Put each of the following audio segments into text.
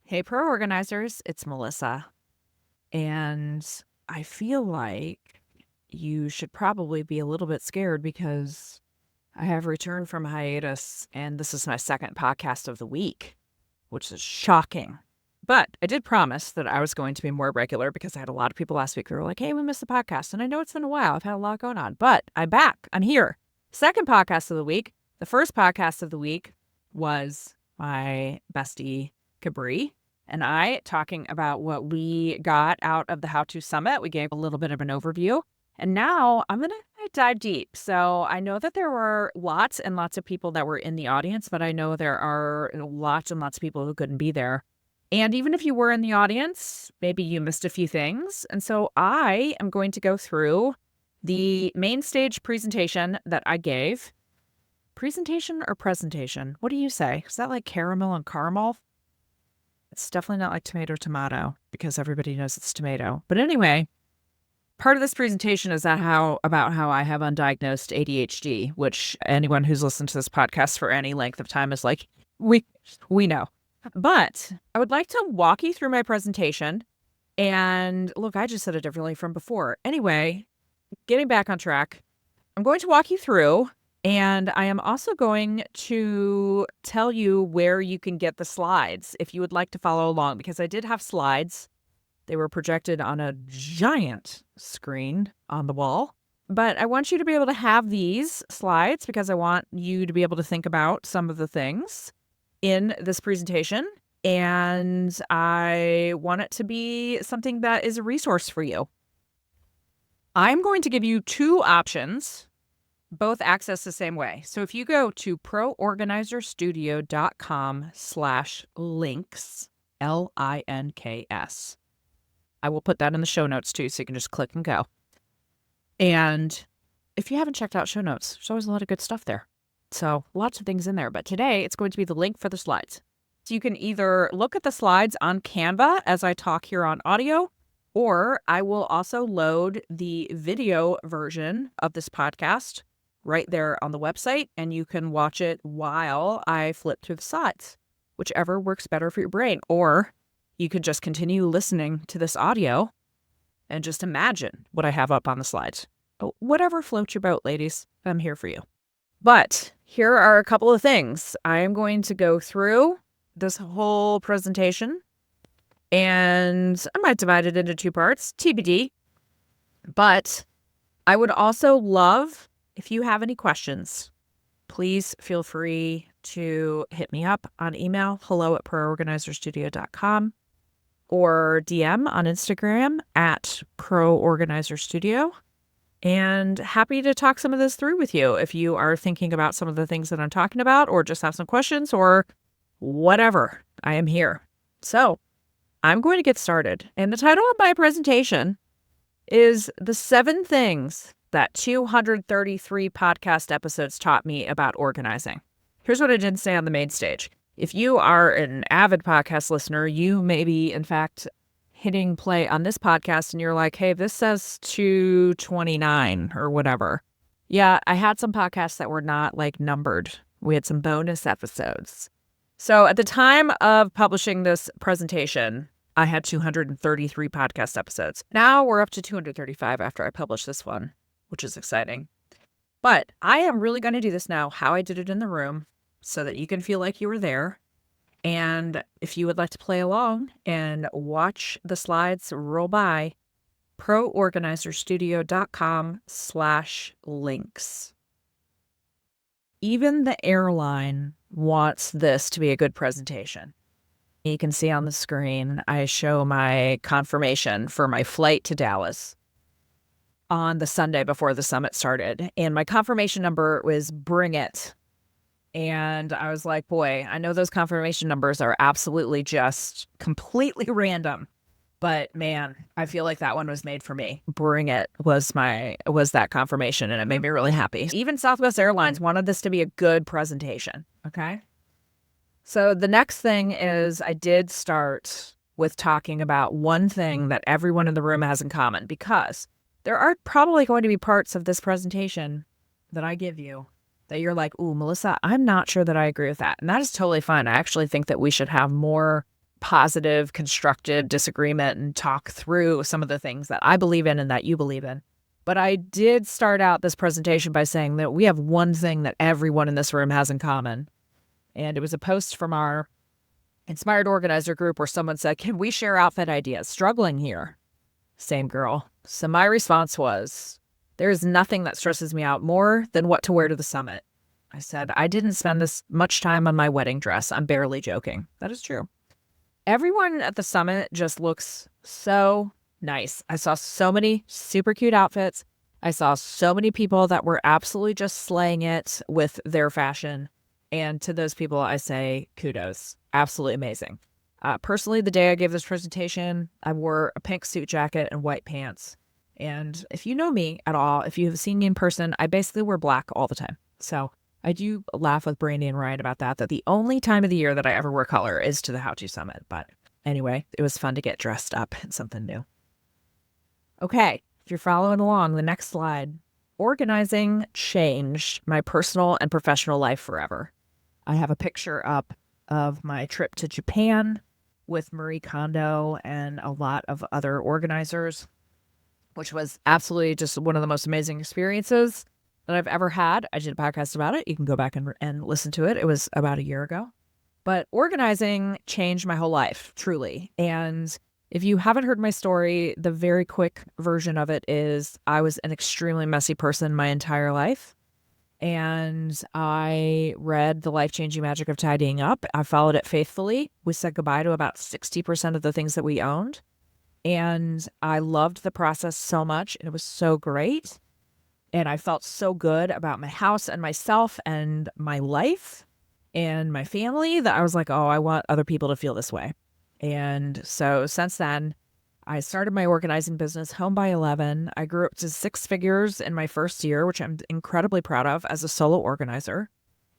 Hey, pro organizers, it's Melissa. And I feel like you should probably be a little bit scared because I have returned from hiatus and this is my second podcast of the week, which is shocking. But I did promise that I was going to be more regular because I had a lot of people last week who were like, hey, we missed the podcast. And I know it's been a while. I've had a lot going on, but I'm back. I'm here. Second podcast of the week. The first podcast of the week was my bestie, Cabri, and I talking about what we got out of the How To Summit. We gave a little bit of an overview. And now I'm going to dive deep. So I know that there were lots and lots of people that were in the audience, but I know there are lots and lots of people who couldn't be there. And even if you were in the audience, maybe you missed a few things. And so I am going to go through the MainStage presentation that I gave. Presentation or presentation? What do you say? Is that like caramel and caramel? It's definitely not like tomato because everybody knows it's tomato. But anyway, part of this presentation is about how I have undiagnosed ADHD, which anyone who's listened to this podcast for any length of time is like, we know. But I would like to walk you through my presentation. And look, I just said it differently from before. Anyway, getting back on track, I'm going to walk you through, and I am also going to tell you where you can get the slides if you would like to follow along, because I did have slides. They were projected on a giant screen on the wall. But I want you to be able to have these slides because I want you to be able to think about some of the things in this presentation. And I want it to be something that is a resource for you. I'm going to give you two options, both accessed the same way. So if you go to proorganizerstudio.com/links, LINKS, I will put that in the show notes too, so you can just click and go. And if you haven't checked out show notes, there's always a lot of good stuff there. So lots of things in there. But today it's going to be the link for the slides. So you can either look at the slides on Canva as I talk here on audio, or I will also load the video version of this podcast right there on the website, and you can watch it while I flip through the slides, whichever works better for your brain. Or you could just continue listening to this audio and just imagine what I have up on the slides. Whatever floats your boat, ladies, I'm here for you. But here are a couple of things. I am going to go through this whole presentation, and I might divide it into two parts, TBD. But I would also love, if you have any questions, please feel free to hit me up on email, hello@proorganizerstudio.com, or DM on Instagram @proorganizerstudio. And happy to talk some of this through with you if you are thinking about some of the things that I'm talking about, or just have some questions, or whatever. I am here. So I'm going to get started. And the title of my presentation is The 7 Things That 233 Podcast Episodes Taught Me About Organizing. Here's what I didn't say on the main stage. If you are an avid podcast listener, you may be, in fact, hitting play on this podcast and you're like, hey, this says 229 or whatever. Yeah, I had some podcasts that were not like numbered. We had some bonus episodes. So at the time of publishing this presentation, I had 233 podcast episodes. Now we're up to 235 after I published this one, which is exciting. But I am really going to do this now how I did it in the room so that you can feel like you were there. And if you would like to play along and watch the slides roll by, proorganizerstudio.com/links. Even the airline wants this to be a good presentation. You can see on the screen, I show my confirmation for my flight to Dallas on the Sunday before the summit started. And my confirmation number was bring it. And I was like, boy, I know those confirmation numbers are absolutely just completely random. But man, I feel like that one was made for me. Bring it was that confirmation, and it made me really happy. Even Southwest Airlines wanted this to be a good presentation. Okay. So the next thing is I did start with talking about one thing that everyone in the room has in common, because there are probably going to be parts of this presentation that I give you that you're like, ooh, Melissa, I'm not sure that I agree with that. And that is totally fine. I actually think that we should have more positive, constructive disagreement and talk through some of the things that I believe in and that you believe in. But I did start out this presentation by saying that we have one thing that everyone in this room has in common. And it was a post from our Inspired Organizer group where someone said, "Can we share outfit ideas? Struggling here." Same girl. So my response was, there is nothing that stresses me out more than what to wear to the summit. I said, I didn't spend this much time on my wedding dress. I'm barely joking. That is true. Everyone at the summit just looks so nice. I saw so many super cute outfits. I saw so many people that were absolutely just slaying it with their fashion. And to those people, I say kudos. Absolutely amazing. Personally, the day I gave this presentation, I wore a pink suit jacket and white pants. And if you know me at all, if you have seen me in person, I basically wear black all the time. So I do laugh with Brandy and Ryan about that the only time of the year that I ever wear color is to the How To Summit. But anyway, it was fun to get dressed up in something new. Okay, if you're following along, the next slide. Organizing changed my personal and professional life forever. I have a picture up of my trip to Japan with Marie Kondo and a lot of other organizers, which was absolutely just one of the most amazing experiences that I've ever had. I did a podcast about it. You can go back and listen to it. It was about a year ago. But organizing changed my whole life, truly. And if you haven't heard my story, the very quick version of it is I was an extremely messy person my entire life. And I read The Life-Changing Magic of Tidying Up. I followed it faithfully. We said goodbye to about 60% of the things that we owned. And I loved the process so much. And it was so great. And I felt so good about my house and myself and my life and my family that I was like, oh, I want other people to feel this way. And so since then, I started my organizing business, Home by 11. I grew up to 6 figures in my first year, which I'm incredibly proud of as a solo organizer.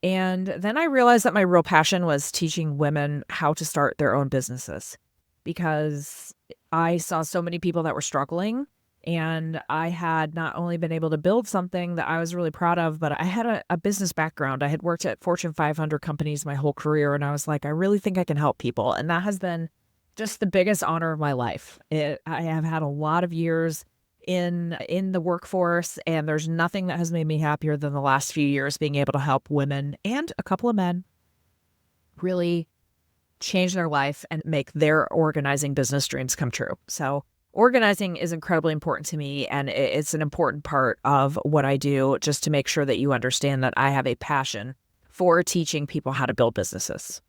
And then I realized that my real passion was teaching women how to start their own businesses because I saw so many people that were struggling. And I had not only been able to build something that I was really proud of, but I had a business background. I had worked at Fortune 500 companies my whole career. And I was like, I really think I can help people. And that has been just the biggest honor of my life. I have had a lot of years in the workforce, and there's nothing that has made me happier than the last few years being able to help women and a couple of men really change their life and make their organizing business dreams come true. So organizing is incredibly important to me, and it's an important part of what I do, just to make sure that you understand that I have a passion for teaching people how to build businesses.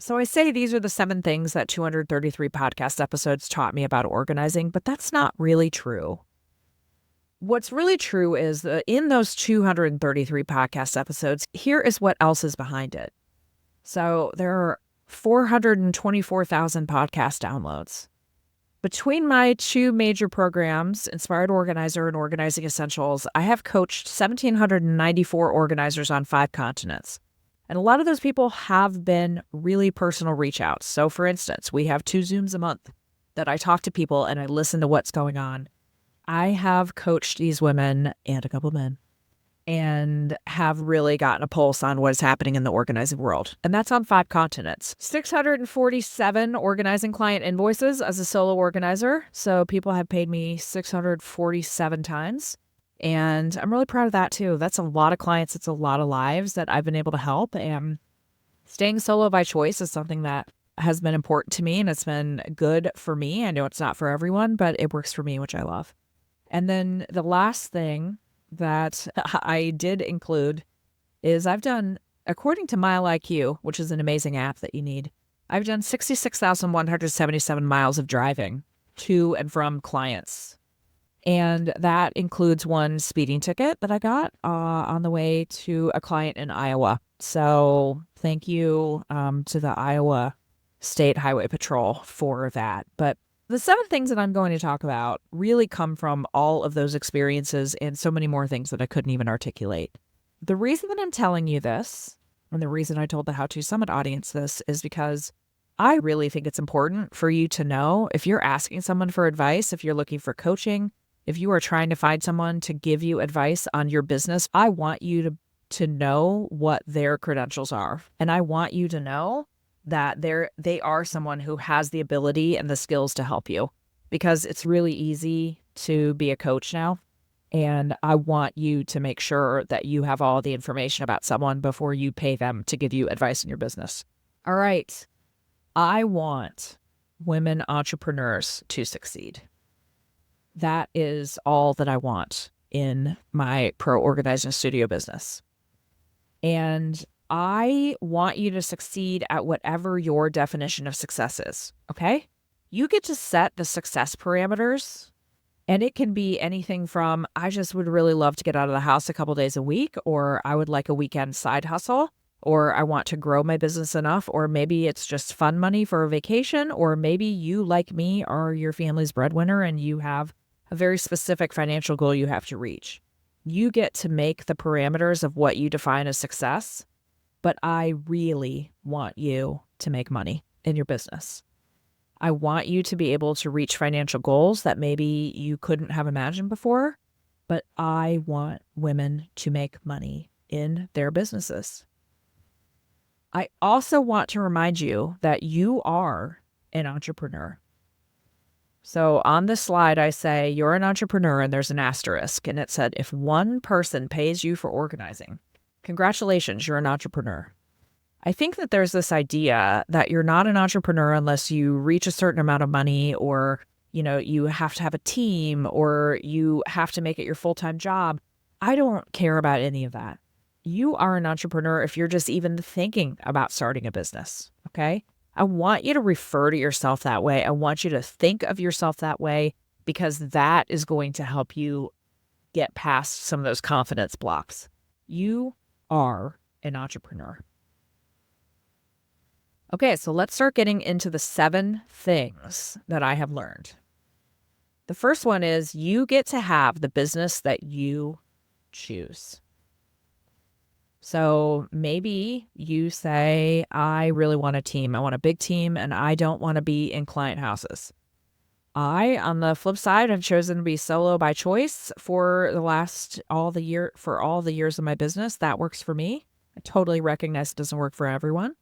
So I say these are the 7 things that 233 podcast episodes taught me about organizing, but that's not really true. What's really true is that in those 233 podcast episodes, here is what else is behind it. So there are 424,000 podcast downloads. Between my 2 major programs, Inspired Organizer and Organizing Essentials, I have coached 1,794 organizers on 5 continents. And a lot of those people have been really personal reach outs. So for instance, we have 2 Zooms a month that I talk to people and I listen to what's going on. I have coached these women and a couple of men and have really gotten a pulse on what is happening in the organizing world. And that's on 5 continents. 647 organizing client invoices as a solo organizer. So people have paid me 647 times. And I'm really proud of that too. That's a lot of clients. It's a lot of lives that I've been able to help. And staying solo by choice is something that has been important to me, and it's been good for me. I know it's not for everyone, but it works for me, which I love. And then the last thing that I did include is I've done, according to Mile IQ, which is an amazing app that you need, I've done 66,177 miles of driving to and from clients. And that includes 1 speeding ticket that I got on the way to a client in Iowa. So thank you to the Iowa State Highway Patrol for that. But the 7 things that I'm going to talk about really come from all of those experiences and so many more things that I couldn't even articulate. The reason that I'm telling you this, and the reason I told the How To Summit audience this, is because I really think it's important for you to know if you're asking someone for advice, if you're looking for coaching, if you are trying to find someone to give you advice on your business, I want you to know what their credentials are. And I want you to know that they are someone who has the ability and the skills to help you, because it's really easy to be a coach now. And I want you to make sure that you have all the information about someone before you pay them to give you advice in your business. All right. I want women entrepreneurs to succeed. That is all that I want in my pro organizing studio business. And I want you to succeed at whatever your definition of success is, okay? You get to set the success parameters, and it can be anything from, I just would really love to get out of the house a couple days a week, or I would like a weekend side hustle, or I want to grow my business enough, or maybe it's just fun money for a vacation, or maybe you, like me, are your family's breadwinner and you have a very specific financial goal you have to reach. You get to make the parameters of what you define as success, but I really want you to make money in your business. I want you to be able to reach financial goals that maybe you couldn't have imagined before, but I want women to make money in their businesses. I also want to remind you that you are an entrepreneur. So on this slide, I say you're an entrepreneur and there's an asterisk, and it said, if one person pays you for organizing, congratulations, you're an entrepreneur. I think that there's this idea that you're not an entrepreneur unless you reach a certain amount of money, or, you have to have a team, or you have to make it your full-time job. I don't care about any of that. You are an entrepreneur if you're just even thinking about starting a business, okay? I want you to refer to yourself that way. I want you to think of yourself that way, because that is going to help you get past some of those confidence blocks. You are an entrepreneur. Okay, so let's start getting into the 7 things that I have learned. The first one is you get to have the business that you choose. So maybe you say, I really want a team. I want a big team, and I don't want to be in client houses. I, on the flip side, have chosen to be solo by choice for all the years of my business. That works for me. I totally recognize it doesn't work for everyone.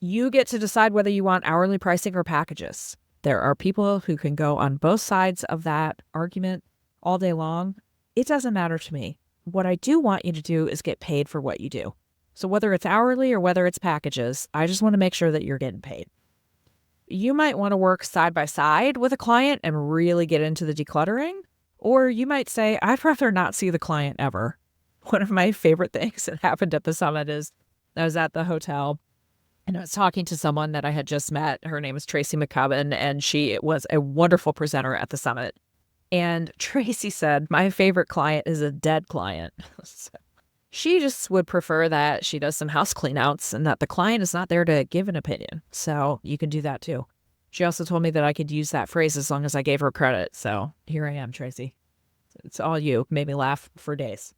You get to decide whether you want hourly pricing or packages. There are people who can go on both sides of that argument all day long. It doesn't matter to me. What I do want you to do is get paid for what you do. So whether it's hourly or whether it's packages, I just want to make sure that you're getting paid. You might want to work side by side with a client and really get into the decluttering, or you might say, I'd rather not see the client ever. One of my favorite things that happened at the summit is I was at the hotel and I was talking to someone that I had just met. Her name is Tracy McCubbin, and she was a wonderful presenter at the summit. And Tracy said, my favorite client is a dead client. So she just would prefer that she does some house cleanouts and that the client is not there to give an opinion. So you can do that too. She also told me that I could use that phrase as long as I gave her credit. So here I am, Tracy. It's all you. Made me laugh for days.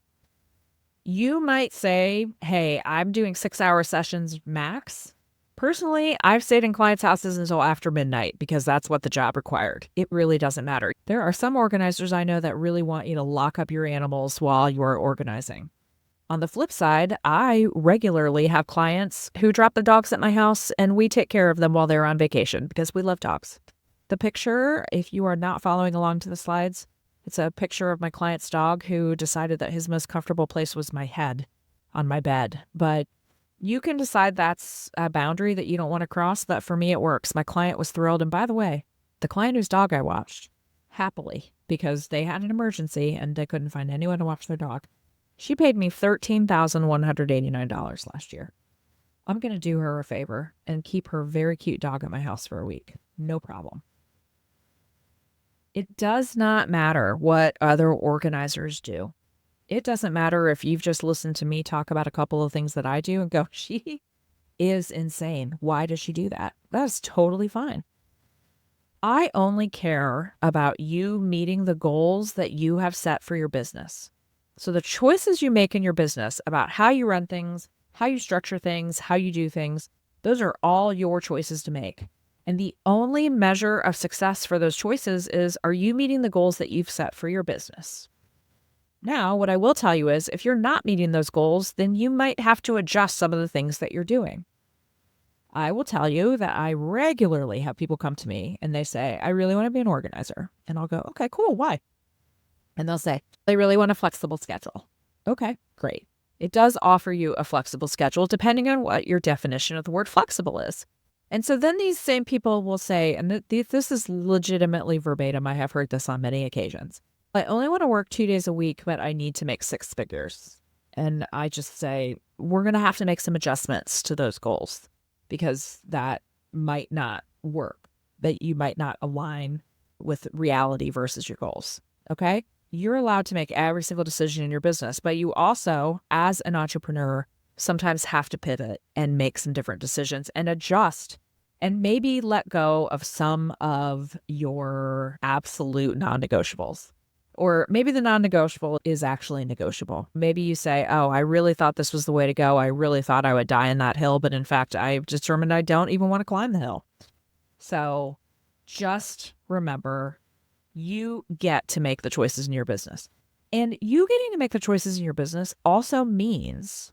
You might say, hey, I'm doing 6-hour sessions max. Personally, I've stayed in clients' houses until after midnight because that's what the job required. It really doesn't matter. There are some organizers I know that really want you to lock up your animals while you are organizing. On the flip side, I regularly have clients who drop the dogs at my house and we take care of them while they're on vacation because we love dogs. The picture, if you are not following along to the slides, it's a picture of my client's dog who decided that his most comfortable place was my head on my bed. But you can decide that's a boundary that you don't want to cross, but for me it works. My client was thrilled. And by the way, the client whose dog I watched, happily, because they had an emergency and they couldn't find anyone to watch their dog, she paid me $13,189 last year. I'm going to do her a favor and keep her very cute dog at my house for a week. No problem. It does not matter what other organizers do. It doesn't matter if you've just listened to me talk about a couple of things that I do and go, she is insane. Why does she do that? That's totally fine. I only care about you meeting the goals that you have set for your business. So the choices you make in your business about how you run things, how you structure things, how you do things, those are all your choices to make. And the only measure of success for those choices is, are you meeting the goals that you've set for your business? Now, what I will tell you is, if you're not meeting those goals, then you might have to adjust some of the things that you're doing. I will tell you that I regularly have people come to me and they say, I really want to be an organizer. And I'll go, okay, cool. Why? And they'll say, they really want a flexible schedule. Okay, great. It does offer you a flexible schedule depending on what your definition of the word flexible is. And so then these same people will say, and this is legitimately verbatim, I have heard this on many occasions. I only want to work 2 days a week, but I need to make 6 figures. And I just say, we're going to have to make some adjustments to those goals because that might not work, that you might not align with reality versus your goals. Okay. You're allowed to make every single decision in your business, but you also, as an entrepreneur, sometimes have to pivot and make some different decisions and adjust and maybe let go of some of your absolute non-negotiables. Or maybe the non-negotiable is actually negotiable. Maybe you say, oh, I really thought this was the way to go. I really thought I would die in that hill, but in fact, I've determined I don't even want to climb the hill. So just remember, you get to make the choices in your business. And you getting to make the choices in your business also means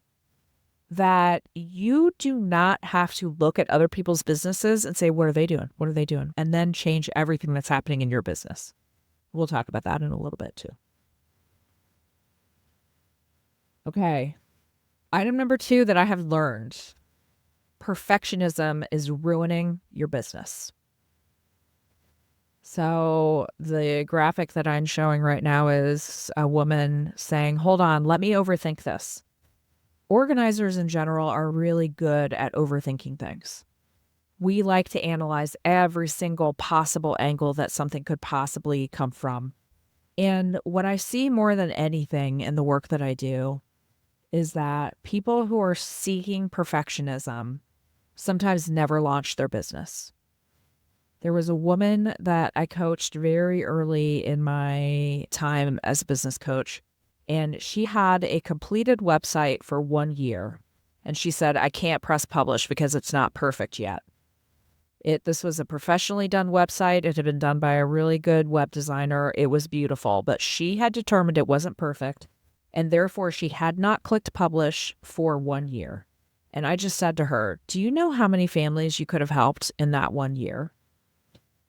that you do not have to look at other people's businesses and say, what are they doing? What are they doing? And then change everything that's happening in your business. We'll talk about that in a little bit too. Okay. Item number 2 that I have learned, perfectionism is ruining your business. So the graphic that I'm showing right now is a woman saying, hold on, let me overthink this. Organizers in general are really good at overthinking things. We like to analyze every single possible angle that something could possibly come from. And what I see more than anything in the work that I do is that people who are seeking perfectionism sometimes never launch their business. There was a woman that I coached very early in my time as a business coach, and she had a completed website for 1 year. And she said, I can't press publish because it's not perfect yet. This was a professionally done website. It had been done by a really good web designer. It was beautiful, but she had determined it wasn't perfect, and therefore she had not clicked publish for 1 year. And I just said to her, do you know how many families you could have helped in that 1 year?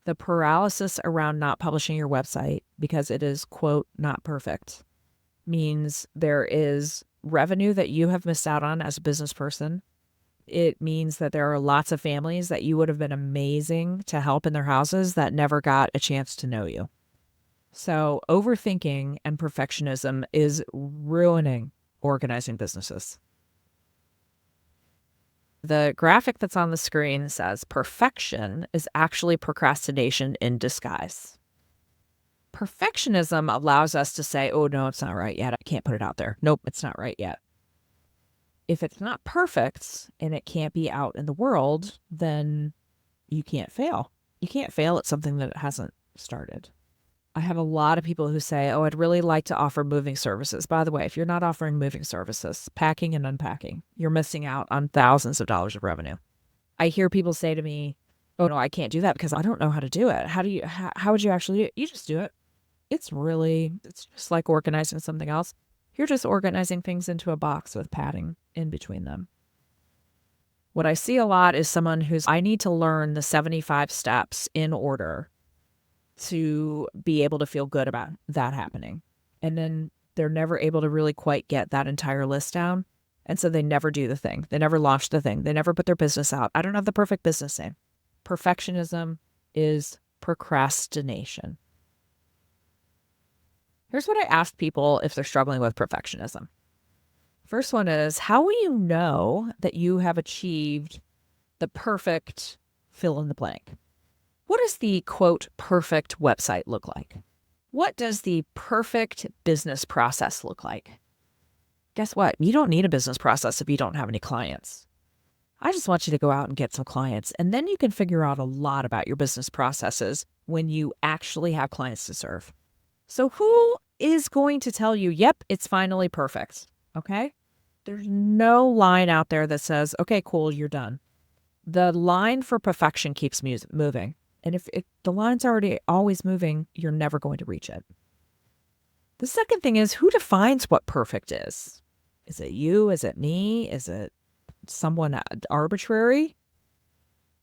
The paralysis around not publishing your website because it is, quote, not perfect, means there is revenue that you have missed out on as a business person. It means that there are lots of families that you would have been amazing to help in their houses that never got a chance to know you. So overthinking and perfectionism is ruining organizing businesses. The graphic that's on the screen says perfection is actually procrastination in disguise. Perfectionism allows us to say, oh, no, it's not right yet. I can't put it out there. Nope, it's not right yet. If it's not perfect and it can't be out in the world, then you can't fail. You can't fail at something that hasn't started. I have a lot of people who say, oh, I'd really like to offer moving services. By the way, if you're not offering moving services, packing and unpacking, you're missing out on thousands of dollars of revenue. I hear people say to me, oh, no, I can't do that because I don't know how to do it. How would you actually do it? You just do it. It's just like organizing something else. You're just organizing things into a box with padding in between them. What I see a lot is someone I need to learn the 75 steps in order to be able to feel good about that happening. And then they're never able to really quite get that entire list down. And so they never do the thing. They never launch the thing. They never put their business out. I don't have the perfect business name. Perfectionism is procrastination. Here's what I ask people if they're struggling with perfectionism. First one is, how will you know that you have achieved the perfect fill in the blank? What does the, quote, perfect website look like? What does the perfect business process look like? Guess what? You don't need a business process if you don't have any clients. I just want you to go out and get some clients, and then you can figure out a lot about your business processes when you actually have clients to serve. So who is going to tell you, yep, it's finally perfect, okay? There's no line out there that says, okay, cool, you're done. The line for perfection keeps moving. And if the line's already always moving, you're never going to reach it. The second thing is, who defines what perfect is? Is it you? Is it me? Is it someone arbitrary?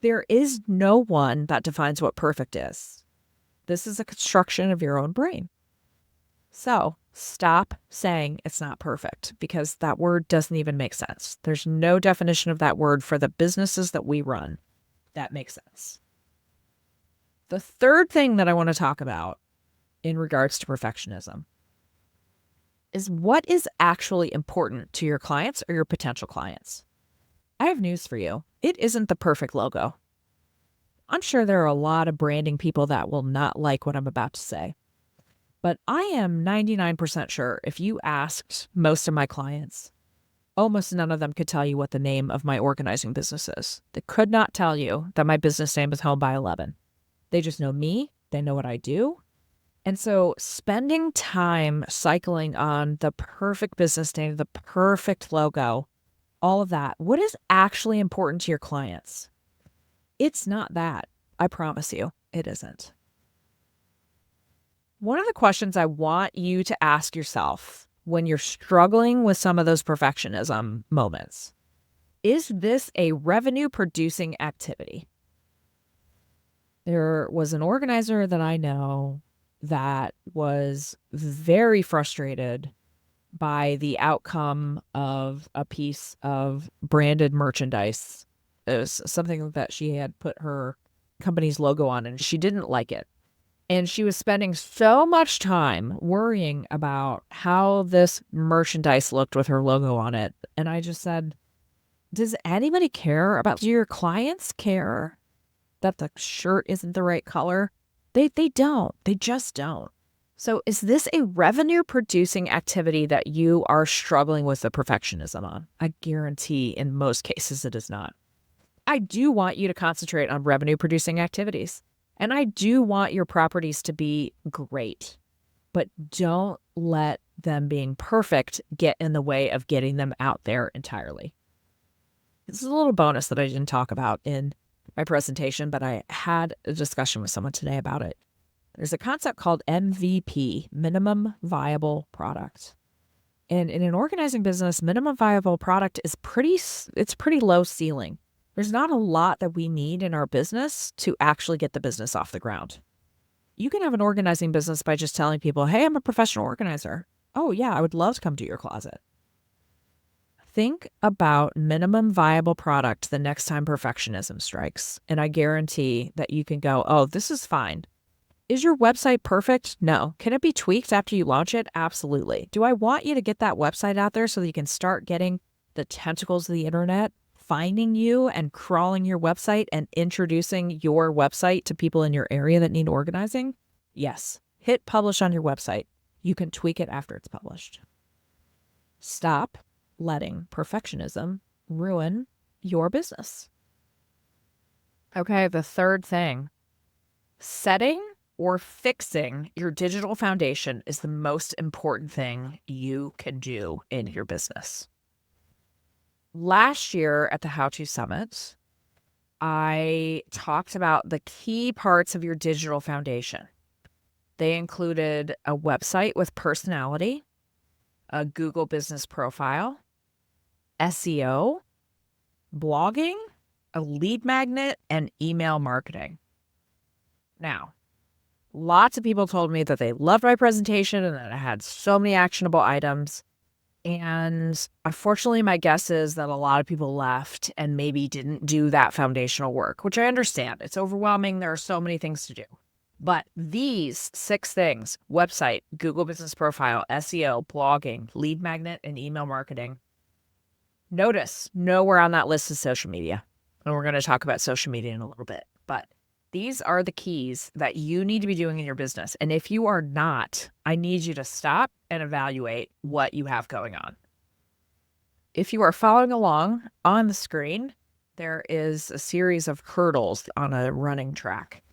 There is no one that defines what perfect is. This is a construction of your own brain. So stop saying it's not perfect because that word doesn't even make sense. There's no definition of that word for the businesses that we run that makes sense. The third thing that I want to talk about in regards to perfectionism is what is actually important to your clients or your potential clients. I have news for you. It isn't the perfect logo. I'm sure there are a lot of branding people that will not like what I'm about to say. But I am 99% sure if you asked most of my clients, almost none of them could tell you what the name of my organizing business is. They could not tell you that my business name is Home by 11. They just know me. They know what I do. And so spending time cycling on the perfect business name, the perfect logo, all of that, what is actually important to your clients? It's not that. I promise you, it isn't. One of the questions I want you to ask yourself when you're struggling with some of those perfectionism moments, is this a revenue producing activity? There was an organizer that I know that was very frustrated by the outcome of a piece of branded merchandise. It was something that she had put her company's logo on and she didn't like it. And she was spending so much time worrying about how this merchandise looked with her logo on it. And I just said, does anybody care about, do your clients care that the shirt isn't the right color? They don't. They just don't. So is this a revenue producing activity that you are struggling with the perfectionism on? I guarantee in most cases it is not. I do want you to concentrate on revenue producing activities. And I do want your properties to be great, but don't let them being perfect get in the way of getting them out there entirely. This is a little bonus that I didn't talk about in my presentation, but I had a discussion with someone today about it. There's a concept called MVP, minimum viable product. And in an organizing business, minimum viable product is pretty low ceiling. There's not a lot that we need in our business to actually get the business off the ground. You can have an organizing business by just telling people, hey, I'm a professional organizer. Oh, yeah, I would love to come to your closet. Think about minimum viable product the next time perfectionism strikes. And I guarantee that you can go, oh, this is fine. Is your website perfect? No. Can it be tweaked after you launch it? Absolutely. Do I want you to get that website out there so that you can start getting the tentacles of the internet finding you and crawling your website and introducing your website to people in your area that need organizing? Yes. Hit publish on your website. You can tweak it after it's published. Stop letting perfectionism ruin your business. Okay, the third thing, setting or fixing your digital foundation is the most important thing you can do in your business. Last year at the How To Summit, I talked about the key parts of your digital foundation. They included a website with personality, a Google business profile, SEO, blogging, a lead magnet, and email marketing. Now, lots of people told me that they loved my presentation and that I had so many actionable items. And unfortunately, my guess is that a lot of people left and maybe didn't do that foundational work, which I understand. It's overwhelming. There are so many things to do. But these 6 things, website, Google business profile, SEO, blogging, lead magnet, and email marketing, notice nowhere on that list is social media. And we're going to talk about social media in a little bit. But these are the keys that you need to be doing in your business. And if you are not, I need you to stop and evaluate what you have going on. If you are following along on the screen, there is a series of hurdles on a running track.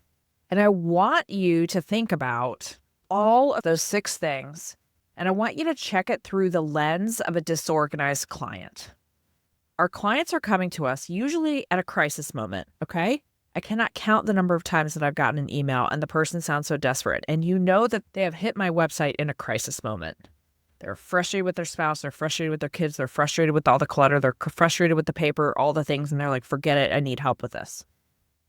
And I want you to think about all of those 6 things, and I want you to check it through the lens of a disorganized client. Our clients are coming to us usually at a crisis moment, okay? I cannot count the number of times that I've gotten an email and the person sounds so desperate. And you know that they have hit my website in a crisis moment. They're frustrated with their spouse. They're frustrated with their kids. They're frustrated with all the clutter. They're frustrated with the paper, all the things. And they're like, forget it. I need help with this.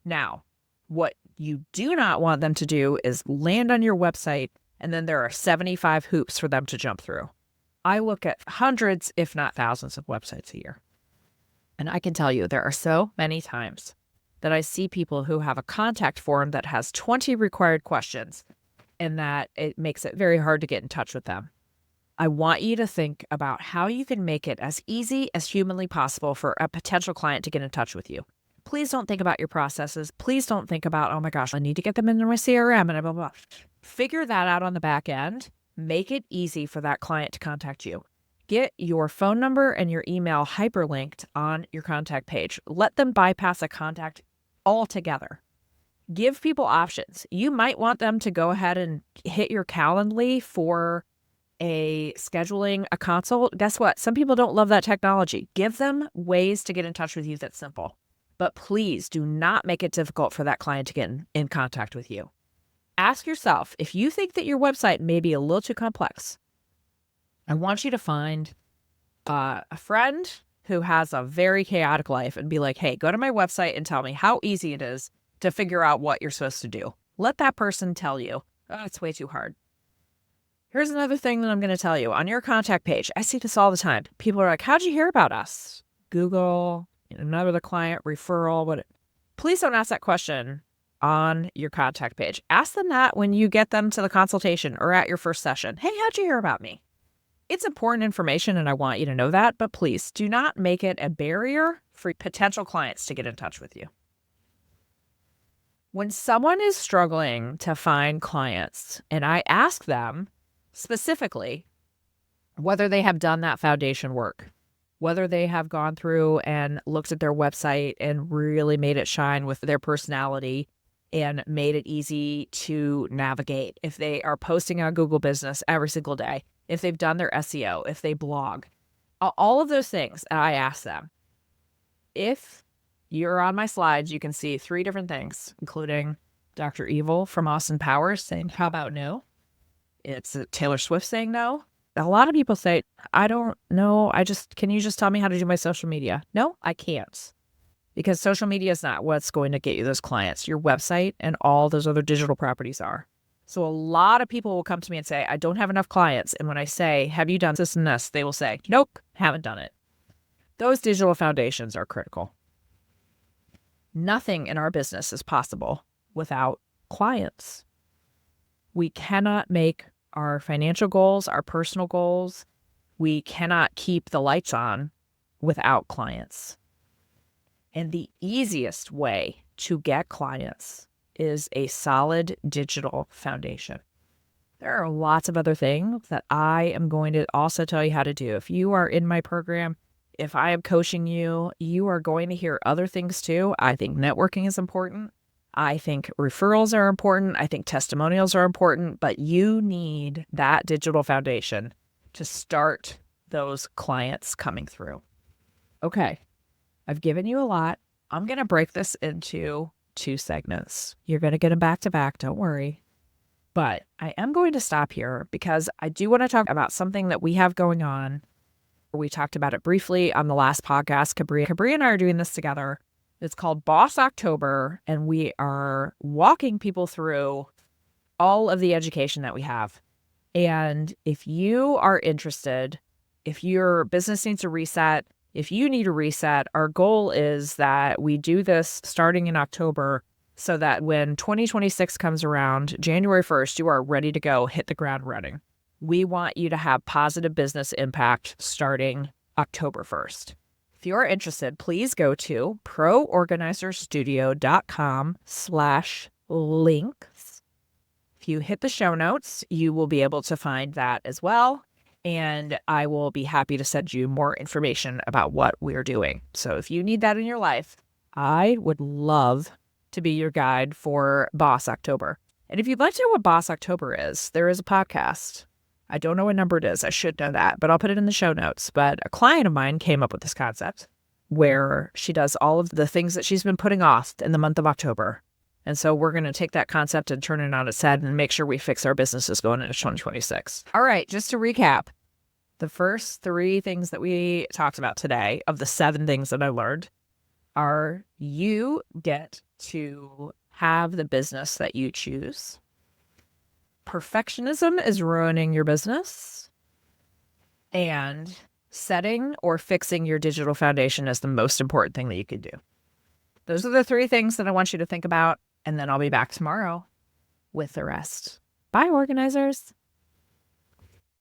Now, what you do not want them to do is land on your website and then there are 75 hoops for them to jump through. I look at hundreds, if not thousands, of websites a year. And I can tell you there are so many times that I see people who have a contact form that has 20 required questions and that it makes it very hard to get in touch with them. I want you to think about how you can make it as easy as humanly possible for a potential client to get in touch with you. Please don't think about your processes. Please don't think about, oh my gosh, I need to get them into my CRM and blah, blah, blah. Figure that out on the back end. Make it easy for that client to contact you. Get your phone number and your email hyperlinked on your contact page. Let them bypass a contact altogether. Give people options. You might want them to go ahead and hit your Calendly for scheduling a consult. Guess what? Some people don't love that technology. Give them ways to get in touch with you that's simple. But please do not make it difficult for that client to get in contact with you. Ask yourself, if you think that your website may be a little too complex, I want you to find a friend who has a very chaotic life and be like, hey, go to my website and tell me how easy it is to figure out what you're supposed to do. Let that person tell you, oh, it's way too hard. Here's another thing that I'm going to tell you. On your contact page, I see this all the time. People are like, how'd you hear about us? Google, another client, referral, what? Please don't ask that question on your contact page. Ask them that when you get them to the consultation or at your first session. Hey, how'd you hear about me? It's important information and I want you to know that, but please do not make it a barrier for potential clients to get in touch with you. When someone is struggling to find clients and I ask them specifically whether they have done that foundation work, whether they have gone through and looked at their website and really made it shine with their personality and made it easy to navigate, if they are posting on Google Business every single day, if they've done their SEO, if they blog, all of those things, I ask them. If you're on my slides, you can see 3 different things, including Dr. Evil from Austin Powers saying, how about no? It's Taylor Swift saying no. A lot of people say, I don't know. Can you just tell me how to do my social media? No, I can't. Because social media is not what's going to get you those clients. Your website and all those other digital properties are. So a lot of people will come to me and say, I don't have enough clients. And when I say, have you done this and this? They will say, nope, haven't done it. Those digital foundations are critical. Nothing in our business is possible without clients. We cannot make our financial goals, our personal goals. We cannot keep the lights on without clients. And the easiest way to get clients is a solid digital foundation. There are lots of other things that I am going to also tell you how to do. If you are in my program, if I am coaching you, you are going to hear other things too. I think networking is important. I think referrals are important. I think testimonials are important, but you need that digital foundation to start those clients coming through. Okay, I've given you a lot. I'm going to break this into 2 segments. You're going to get them back to back, don't worry. But I am going to stop here because I do want to talk about something that we have going on. We talked about it briefly on the last podcast. Cabri and I are doing this together. It's called Boss October, and we are walking people through all of the education that we have. And if you are interested, if your business needs a reset, if you need a reset, our goal is that we do this starting in October so that when 2026 comes around, January 1st, you are ready to go, hit the ground running. We want you to have positive business impact starting October 1st. If you're interested, please go to proorganizerstudio.com/links. If you hit the show notes, you will be able to find that as well. And I will be happy to send you more information about what we're doing. So if you need that in your life, I would love to be your guide for Boss October. And if you'd like to know what Boss October is, there is a podcast. I don't know what number it is. I should know that, but I'll put it in the show notes. But a client of mine came up with this concept where she does all of the things that she's been putting off in the month of October. And so we're going to take that concept and turn it on its head and make sure we fix our businesses going into 2026. All right, just to recap, the first 3 things that we talked about today of the 7 things that I learned are you get to have the business that you choose. Perfectionism is ruining your business. And setting or fixing your digital foundation is the most important thing that you could do. Those are the 3 things that I want you to think about. And then I'll be back tomorrow with the rest. Bye, organizers.